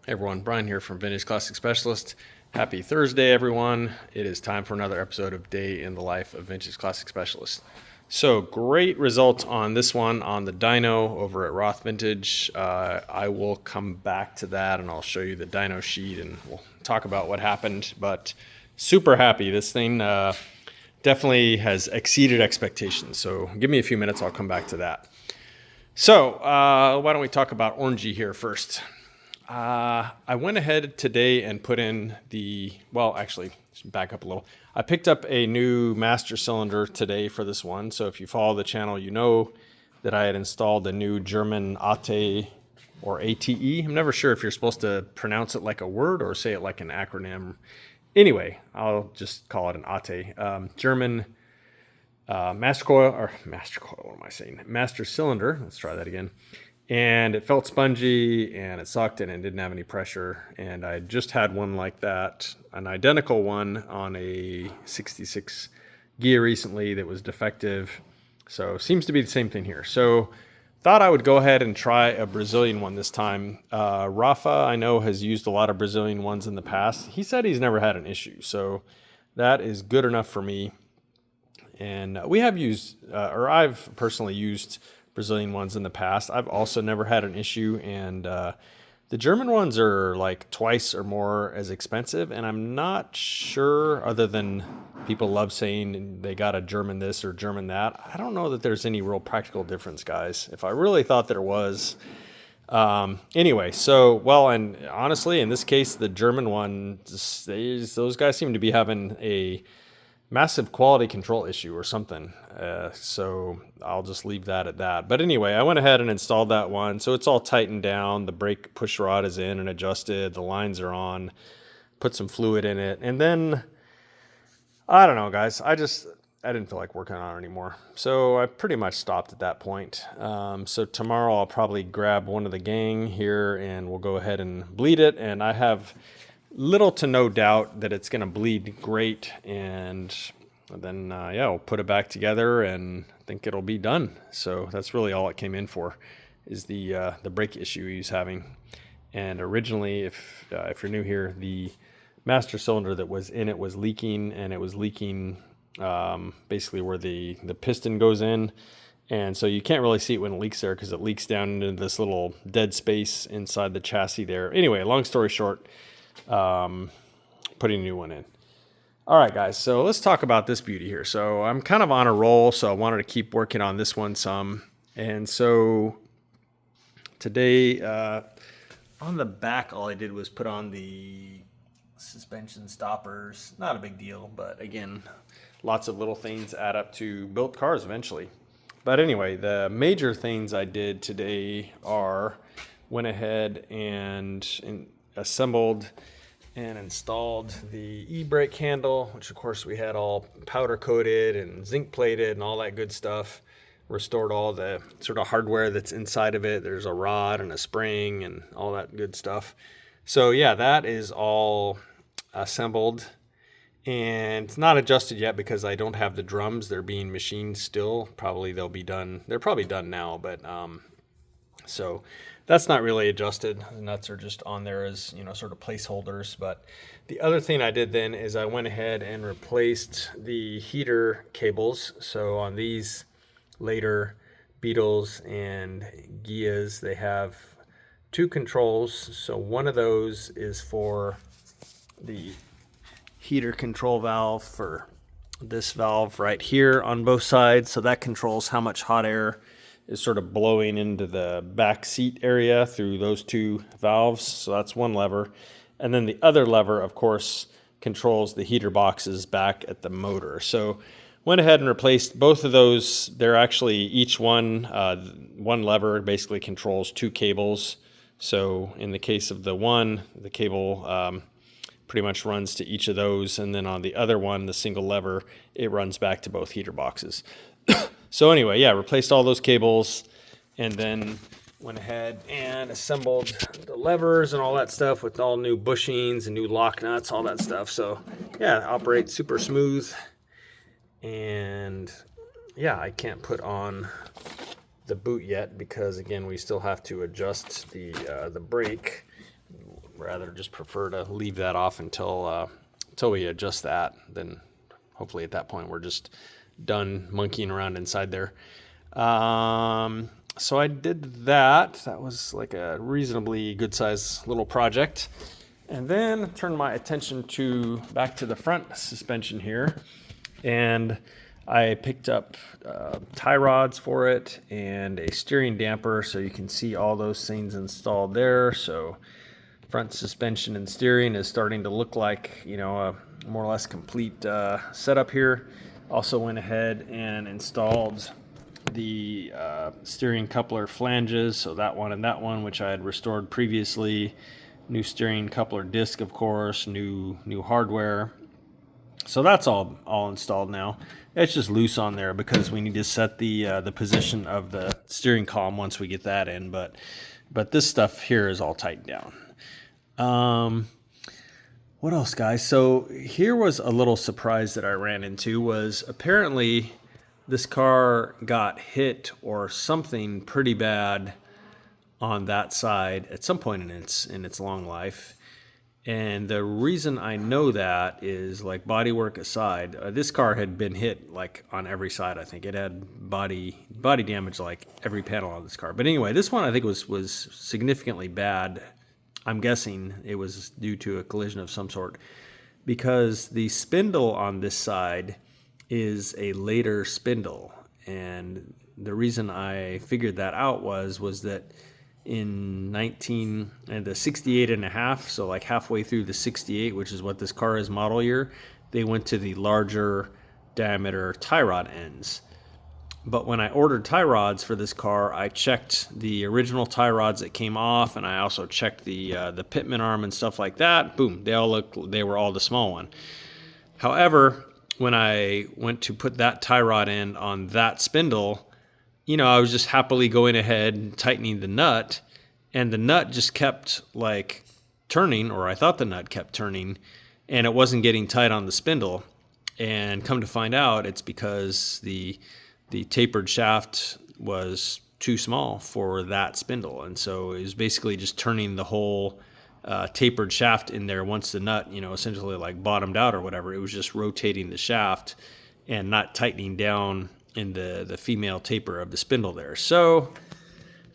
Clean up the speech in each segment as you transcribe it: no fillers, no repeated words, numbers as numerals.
Hey everyone, Brian here from Vintage Classic Specialist. Happy Thursday, everyone. It is time for another episode of Day in the Life of Vintage Classic Specialist. So, great results on this one on the dyno over at Roth Vintage. I will come back to that and I'll show you the dyno sheet and we'll talk about what happened. But super happy. This thing definitely has exceeded expectations. So, give me a few minutes, I'll come back to that. So, why don't we talk about orangey here first? I went ahead today and put in actually, back up a little. I picked up a new master cylinder today for this one. So if you follow the channel, you know that I had installed a new German ATE or ATE. I'm never sure if you're supposed to pronounce it like a word or say it like an acronym. Anyway, I'll just call it an ATE. German master coil, what am I saying? Master cylinder. Let's try that again. And it felt spongy and it sucked and it didn't have any pressure. And I just had one like that, an identical one on a 66 Ghia recently that was defective. So seems to be the same thing here. So thought I would go ahead and try a Brazilian one this time. Rafa, I know, has used a lot of Brazilian ones in the past. He said he's never had an issue. So that is good enough for me. And we have used, or I've personally used Brazilian ones in the past. I've also never had an issue, and the German ones are like twice or more as expensive, and I'm not sure, other than people love saying they got a German this or German that, I don't know that there's any real practical difference, guys. If I really thought there was. Anyway, and honestly, in this case, the German one, those guys seem to be having a massive quality control issue or something. So I'll just leave that at that. But anyway, I went ahead and installed that one. So it's all tightened down. The brake push rod is in and adjusted. The lines are on. Put some fluid in it. And then, I don't know, guys. I didn't feel like working on it anymore. So I pretty much stopped at that point. So tomorrow I'll probably grab one of the gang here and we'll go ahead and bleed it. And I have little to no doubt that it's going to bleed great, and then we'll put it back together and I think it'll be done. So that's really all it came in for, is the brake issue he's having. And originally, if you're new here, the master cylinder that was in it was leaking, and it was leaking basically where the piston goes in. And so you can't really see it when it leaks there because it leaks down into this little dead space inside the chassis there. Anyway, long story short, putting a new one in. All right, guys, so let's talk about this beauty here. So I'm kind of on a roll, so I wanted to keep working on this one some. And so today, on the back, all I did was put on the suspension stoppers. Not a big deal, but again, lots of little things add up to built cars eventually. But anyway, the major things I did today are went ahead and assembled and installed the ebrake handle, which of course we had all powder coated and zinc plated and all that good stuff. Restored all the sort of hardware that's inside of it. There's a rod and a spring and all that good stuff. So yeah, that is all assembled, and it's not adjusted yet because I don't have the drums. They're being machined still. Probably they'll be done. They're probably done now, but so that's not really adjusted. The nuts are just on there as, sort of placeholders. But the other thing I did then is I went ahead and replaced the heater cables. So on these later Beetles and Ghias, they have two controls. So one of those is for the heater control valve for this valve right here on both sides. So that controls how much hot air is sort of blowing into the back seat area through those two valves. So that's one lever. And then the other lever, of course, controls the heater boxes back at the motor. So went ahead and replaced both of those. They're actually each one lever basically controls two cables. So in the case of the one, the cable pretty much runs to each of those. And then on the other one, the single lever, it runs back to both heater boxes. So anyway, yeah, replaced all those cables and then went ahead and assembled the levers and all that stuff with all new bushings and new lock nuts, all that stuff. So yeah, operates super smooth. And yeah, I can't put on the boot yet because again, we still have to adjust the brake. rather just prefer to leave that off until we adjust that. Then hopefully at that point we're just done monkeying around inside there. So I did that. That was like a reasonably good size little project. And then turned my attention back to the front suspension here. And I picked up tie rods for it and a steering damper, so you can see all those things installed there. So front suspension and steering is starting to look like, you know, a more or less complete setup here. Also went ahead and installed the steering coupler flanges, so that one and that one, which I had restored previously. New steering coupler disc, of course, new hardware. So that's all installed now. It's just loose on there because we need to set the position of the steering column once we get that in. But this stuff here is all tightened down. What else, guys? So here was a little surprise that I ran into. Was apparently this car got hit or something pretty bad on that side at some point in its long life. And the reason I know that is, like, bodywork aside, this car had been hit like on every side. I think it had body damage like every panel on this car. But anyway, this one I think was significantly bad. I'm guessing it was due to a collision of some sort, because the spindle on this side is a later spindle. And the reason I figured that out was that in the 68 and a half, so like halfway through the 68, which is what this car is model year, they went to the larger diameter tie rod ends. But when I ordered tie rods for this car, I checked the original tie rods that came off, and I also checked the pitman arm and stuff like that. Boom, they were all the small one. However, when I went to put that tie rod end on that spindle, you know, I was just happily going ahead and tightening the nut, and the nut just kept like turning, or I thought the nut kept turning, and it wasn't getting tight on the spindle. And come to find out, it's because the tapered shaft was too small for that spindle, and so it was basically just turning the whole tapered shaft in there once the nut, you know, essentially like bottomed out or whatever. It was just rotating the shaft and not tightening down in the female taper of the spindle there. So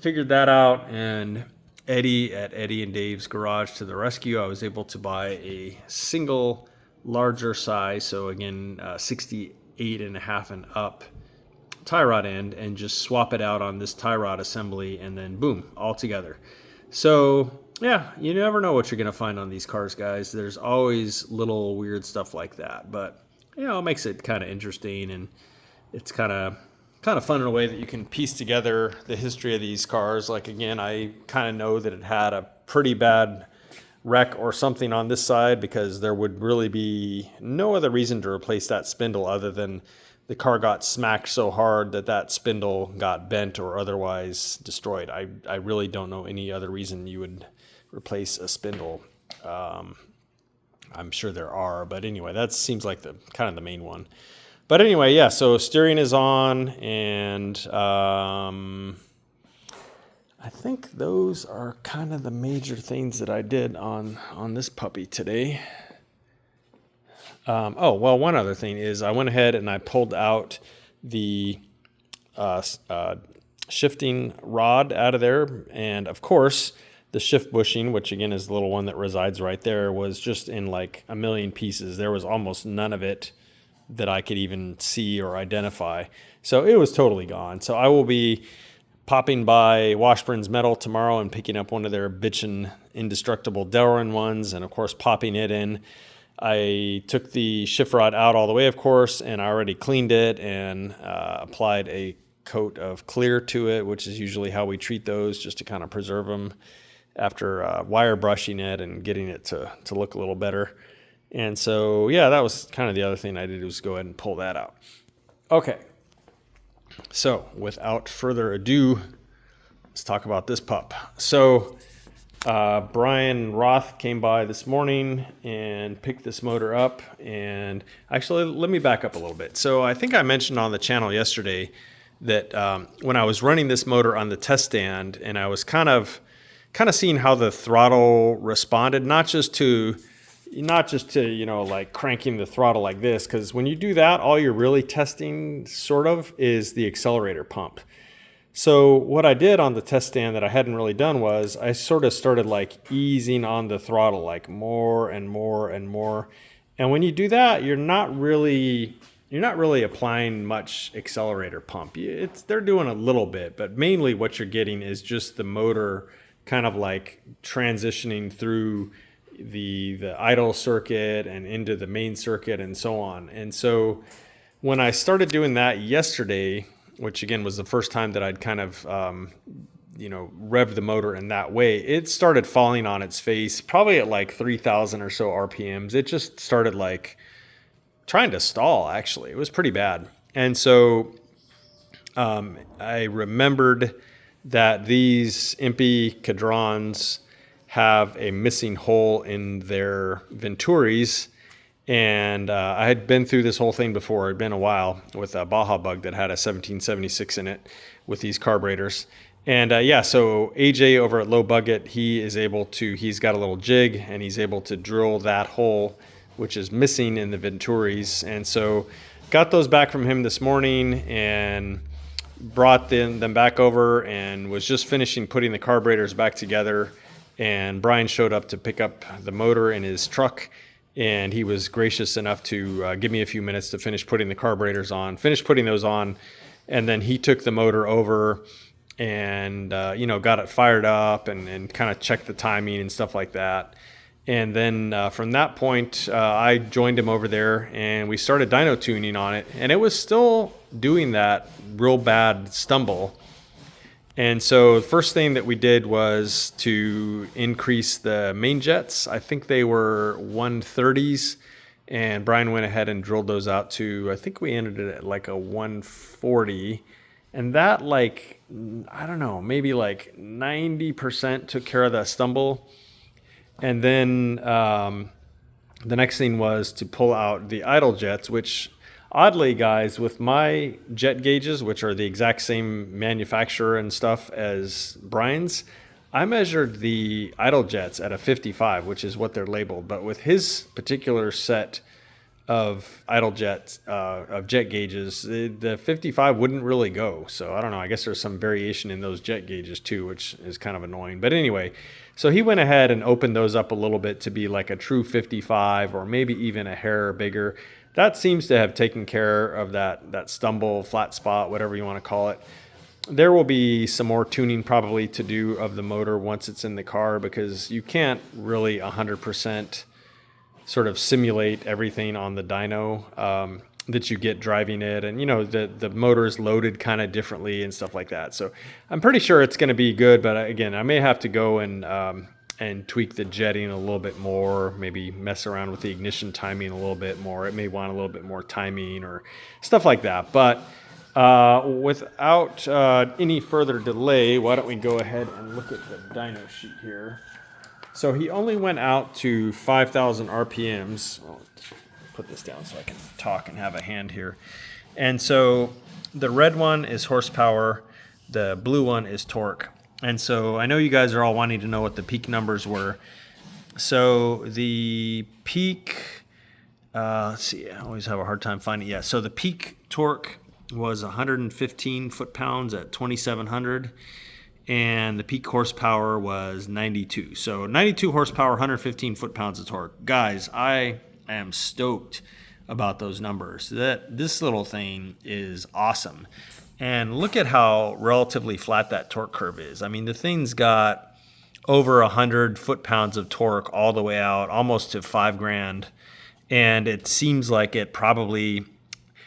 figured that out, and Eddie and Dave's garage to the rescue. I was able to buy a single larger size, so again 68 and a half and up tie rod end, and just swap it out on this tie rod assembly, and then boom, all together. So yeah, you never know what you're gonna find on these cars, guys. There's always little weird stuff like that, but you know, it makes it kind of interesting, and it's kind of fun in a way that you can piece together the history of these cars. Like, again, I kind of know that it had a pretty bad wreck or something on this side, because there would really be no other reason to replace that spindle other than the car got smacked so hard that spindle got bent or otherwise destroyed. I really don't know any other reason you would replace a spindle. I'm sure there are, but anyway, that seems like the kind of the main one. But anyway, yeah, so steering is on, and I think those are kind of the major things that I did on this puppy today. Oh, well, one other thing is I went ahead and I pulled out the shifting rod out of there, and of course the shift bushing, which again is the little one that resides right there, was just in like a million pieces. There was almost none of it that I could even see or identify. So it was totally gone. So I will be popping by Washburn's Metal tomorrow and picking up one of their bitchin' indestructible Delrin ones, and of course popping it in. I took the shift rod out all the way, of course, and I already cleaned it and applied a coat of clear to it, which is usually how we treat those, just to kind of preserve them after wire brushing it and getting it to look a little better. And so, yeah, that was kind of the other thing I did, was go ahead and pull that out. Okay, so without further ado, let's talk about this pup. So Brian Roth came by this morning and picked this motor up. And actually, let me back up a little bit. So I think I mentioned on the channel yesterday that when I was running this motor on the test stand, and I was kind of kind of seeing how the throttle responded, not just to you know, like cranking the throttle like this, because when you do that, all you're really testing sort of is the accelerator pump. So what I did on the test stand that I hadn't really done was I sort of started like easing on the throttle, like more and more and more. And when you do that, you're not really applying much accelerator pump. They're doing a little bit, but mainly what you're getting is just the motor kind of like transitioning through the idle circuit and into the main circuit and so on. And so when I started doing that yesterday, which again was the first time that I'd kind of rev the motor in that way, it started falling on its face probably at like 3,000 or so RPMs. It just started like trying to stall, actually. It was pretty bad. And so I remembered that these Impy Cadrons have a missing hole in their Venturis. And I had been through this whole thing before. It'd been a while with a Baja Bug that had a 1776 in it with these carburetors. And so AJ over at Low Bucket, he's got a little jig and he's able to drill that hole, which is missing in the Venturis. And so got those back from him this morning and brought them back over and was just finishing putting the carburetors back together. And Brian showed up to pick up the motor in his truck, and he was gracious enough to give me a few minutes to finish putting the carburetors on, and then he took the motor over and got it fired up and kind of checked the timing and stuff like that. And then from that point, I joined him over there and we started dyno tuning on it, and it was still doing that real bad stumble. And so the first thing that we did was to increase the main jets. I think they were 130s, and Brian went ahead and drilled those out to, I think we ended it at like a 140. And that, like, I don't know, maybe like 90% took care of that stumble. And then the next thing was to pull out the idle jets, which oddly, guys, with my jet gauges, which are the exact same manufacturer and stuff as Brian's, I measured the idle jets at a 55, which is what they're labeled. But with his particular set of idle jets, of jet gauges, the 55 wouldn't really go. So I don't know. I guess there's some variation in those jet gauges too, which is kind of annoying. But anyway, so he went ahead and opened those up a little bit to be like a true 55 or maybe even a hair bigger. That seems to have taken care of that stumble, flat spot, whatever you want to call it. There will be some more tuning probably to do of the motor once it's in the car, because you can't really 100% sort of simulate everything on the dyno that you get driving it. And, the motor is loaded kind of differently and stuff like that. So I'm pretty sure it's going to be good. But again, I may have to go and tweak the jetting a little bit more, maybe mess around with the ignition timing a little bit more. It may want a little bit more timing or stuff like that. But without any further delay, why don't we go ahead and look at the dyno sheet here. So he only went out to 5,000 RPMs. Well, put this down so I can talk and have a hand here. And so the red one is horsepower, the blue one is torque. And so I know you guys are all wanting to know what the peak numbers were. So the peak, let's see, I always have a hard time finding it. Yeah, so the peak torque was 115 foot-pounds at 2,700, and the peak horsepower was 92. So 92 horsepower, 115 foot-pounds of torque. Guys, I am stoked about those numbers. This little thing is awesome. And look at how relatively flat that torque curve is. I mean, the thing's got over 100 foot-pounds of torque all the way out, almost to $5,000. And it seems like it probably,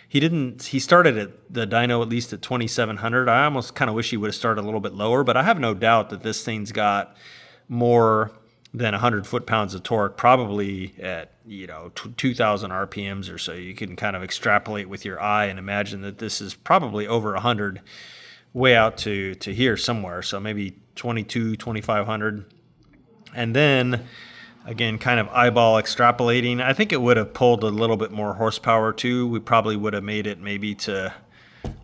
he started at the dyno at least at 2,700. I almost kind of wish he would have started a little bit lower, but I have no doubt that this thing's got more than 100 foot-pounds of torque, probably at 2,000 RPMs or so. You can kind of extrapolate with your eye and imagine that this is probably over 100 way out to here somewhere. So maybe 2,500. And then again, kind of eyeball extrapolating, I think it would have pulled a little bit more horsepower too. We probably would have made it maybe to,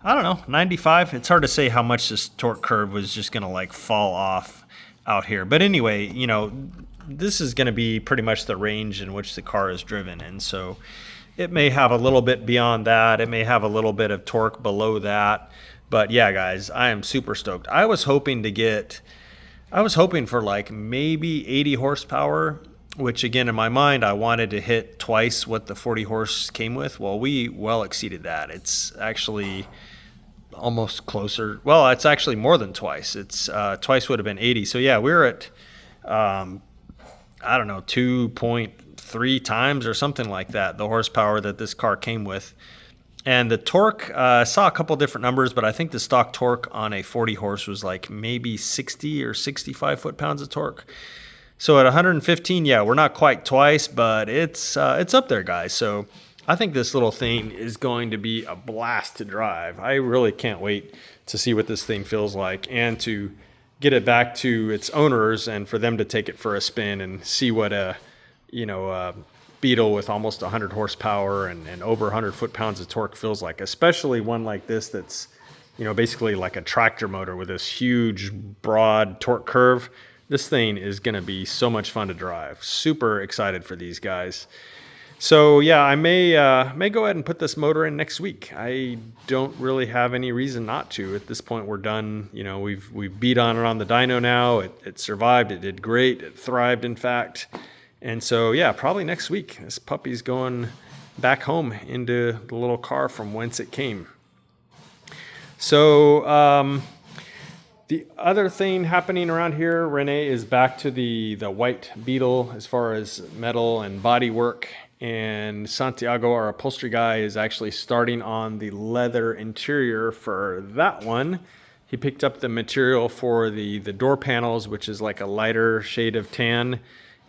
I don't know, 95. It's hard to say how much this torque curve was just going to like fall off. out here. But anyway, you know, this is going to be pretty much the range in which the car is driven. And so it may have a little bit beyond that. It may have a little bit of torque below that. But yeah, guys, I am super stoked. I was hoping for like maybe 80 horsepower, which again, in my mind, I wanted to hit twice what the 40 horse came with. Well, we well exceeded that. It's actually almost closer. Well, it's actually more than twice. It's twice would have been 80. So yeah, we're at, I don't know, 2.3 times or something like that, the horsepower that this car came with. And the torque, I saw a couple different numbers, but I think the stock torque on a 40 horse was like maybe 60 or 65 foot-pounds of torque. So at 115, yeah, we're not quite twice, but it's up there, guys. So I think this little thing is going to be a blast to drive. I really can't wait to see what this thing feels like and to get it back to its owners and for them to take it for a spin and see what a Beetle with almost 100 horsepower and over 100 foot-pounds of torque feels like, especially one like this that's, you know, basically like a tractor motor with this huge, broad torque curve. This thing is going to be so much fun to drive. Super excited for these guys. So yeah, I may go ahead and put this motor in next week. I don't really have any reason not to. At this point, we're done. You know, we've beat on it on the dyno now. It survived. It did great. It thrived, in fact. And so, yeah, probably next week, this puppy's going back home into the little car from whence it came. So the other thing happening around here, Renee is back to the white Beetle as far as metal and body work. And Santiago, our upholstery guy, is actually starting on the leather interior for that one. He picked up the material for the door panels, which is like a lighter shade of tan.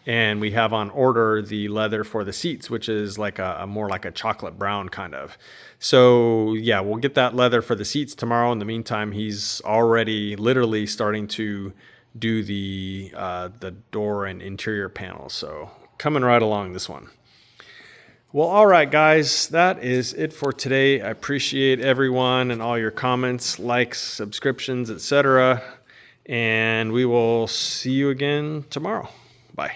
And we have on order the leather for the seats, which is like a more like a chocolate brown kind of. So yeah, we'll get that leather for the seats tomorrow. In the meantime, he's already literally starting to do the door and interior panels. So coming right along this one. Well, all right, guys, that is it for today. I appreciate everyone and all your comments, likes, subscriptions, etc. And we will see you again tomorrow. Bye.